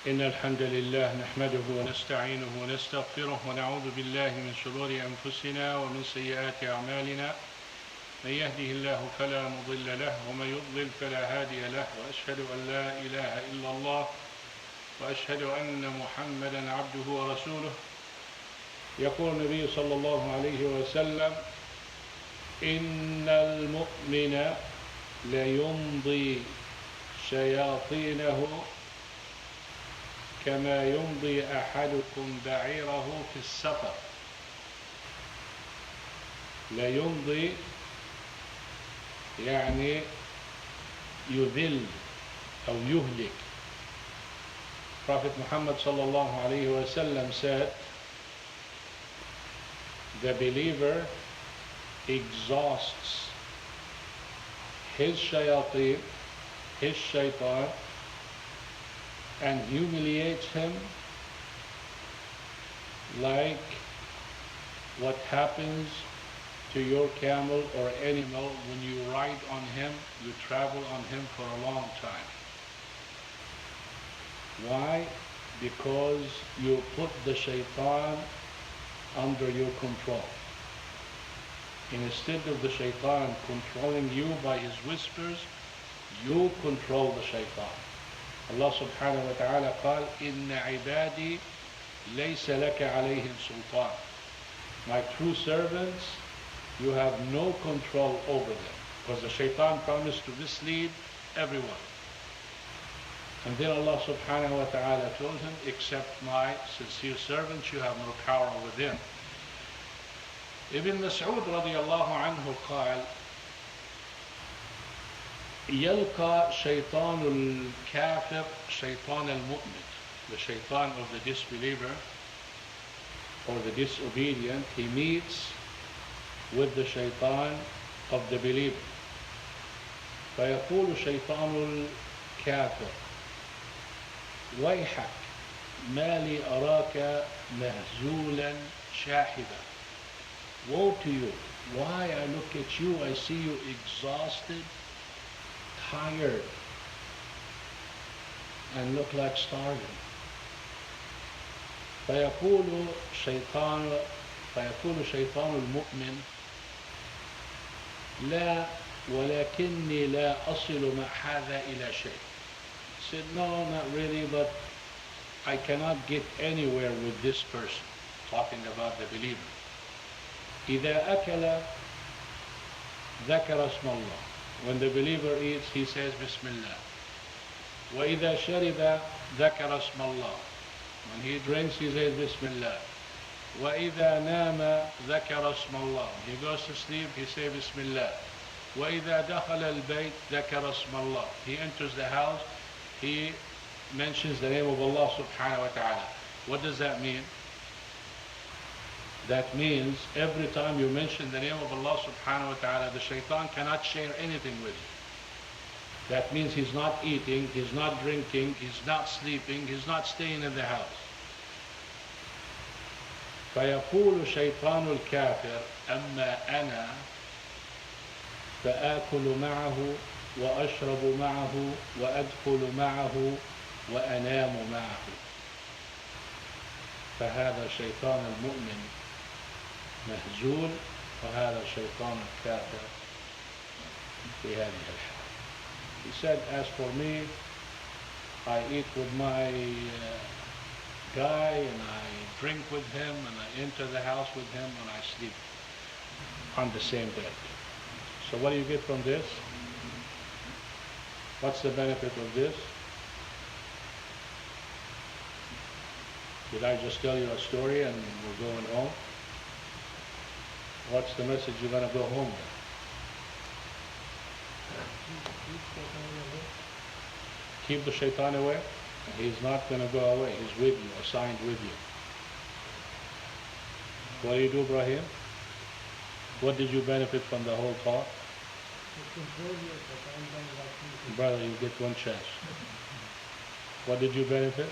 إن الحمد لله نحمده ونستعينه ونستغفره ونعوذ بالله من شرور أنفسنا ومن سيئات أعمالنا من يهده الله فلا مضل له ومن يضلل فلا هادي له وأشهد أن لا إله إلا الله وأشهد أن محمدا عبده ورسوله. يقول النبي صلى الله عليه وسلم: إن المؤمن ليمضي شياطينه كما يمضي أحدكم بعيره في السفر. ليمضي يعني يذل أو يهلك. Prophet Muhammad sallallahu alayhi wa sallam said, the believer exhausts his shayateen, his shaitan, and humiliates him like what happens to your camel or animal when you ride on him, you travel on him for a long time. Why? Because you put the shaitan under your control. Instead of the shaitan controlling you by his whispers, you control the shaitan. Allah subhanahu wa ta'ala قال إن عبادي ليس لك عليهم سلطان. My true servants, you have no control over them, because the shaitan promised to mislead everyone. And then Allah subhanahu wa ta'ala told him, except my sincere servants, you have no power over them. Ibn Mas'ud radiallahu anhu قال يلقى شيطان الكافر شيطان المؤمن. The shaitan of the disbeliever or the disobedient, he meets with the shaitan of the believer. فيقول شيطان الكافر ويحك ما لي أراك مهزولا شاحبا. Woe to you, why I look at you, I see you exhausted, tired, and look like starving. فيقول شيطان المؤمن لا ولكني لا أصل مع هذا إلى شيء. He said, no, not really, but I cannot get anywhere with this person, talking about the believer. إذا أكل ذكر اسم الله. When the believer eats, he says Bismillah. وإذا شرب ذكر اسم الله. When he drinks, he says Bismillah. وإذا نام ذكر اسم الله. He goes to sleep, he says Bismillah. وإذا دخل البيت ذكر اسم الله. He enters the house, he mentions the name of Allah subhanahu wa ta'ala. What does that mean? That means every time you mention the name of Allah subhanahu wa ta'ala, the shaitan cannot share anything with you. That means he's not eating, he's not drinking, he's not sleeping, he's not staying in the house. فيقول شيطان الكافر أما أنا فآكل معه وأشرب معه وأدخل معه وأنام معه. فهذا شيطان المؤمن مهزول وهذا شيطان الكافر في هذه الحال. He said, as for me, I eat with my guy and I drink with him and I enter the house with him and I sleep on the same bed. So what do you get from this? What's the benefit of this? Did I just tell you a story and we're going home? What's the message you're going to go home with? Keep the shaitan away. He's not going to go away. He's with you, assigned with you. What do you do, Ibrahim? What did you benefit from the whole talk? Brother, you get one chance. What did you benefit?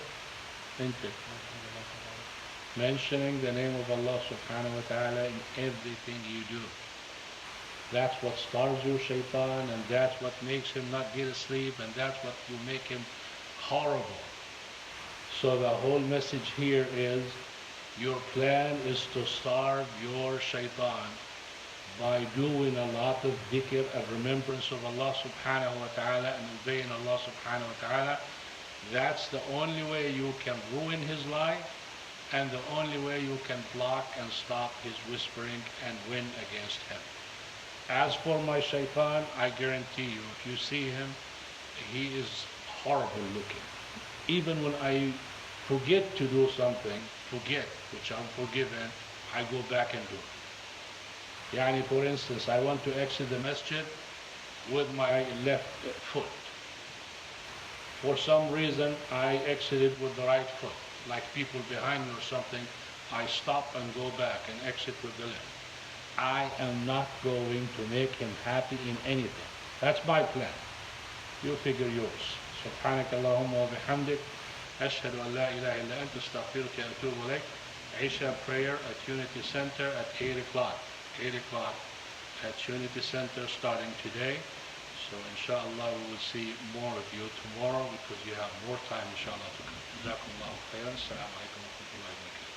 Mentioning the name of Allah subhanahu wa ta'ala in everything you do. That's what starves your shaitan, and that's what makes him not get asleep, and that's what will make him horrible. So the whole message here is your plan is to starve your shaitan by doing a lot of dhikr and remembrance of Allah subhanahu wa ta'ala and obeying Allah subhanahu wa ta'ala. That's the only way you can ruin his life and the only way you can block and stop his whispering and win against him. As for my shaitan, I guarantee you, if you see him, he is horrible looking. Even when I forget to do something, which I'm forgiven, I go back and do it. Yani, for instance, I want to exit the masjid with my left foot. For some reason, I exited with the right foot. Like people behind me or something, I stop and go back and exit with the left. I am not going to make him happy in anything. That's my plan. You figure yours. سبحانك اللهم وبحمدك أشهد أن لا إله إلا أنت أستغفرك وأتوب إليك. Isha prayer at Unity Center at 8 o'clock. 8 o'clock at Unity Center starting today. So inshallah we will see more of you tomorrow because you have more time inshallah to come. جزاكم الله خيرا. السلام عليكم ورحمة الله وبركاته.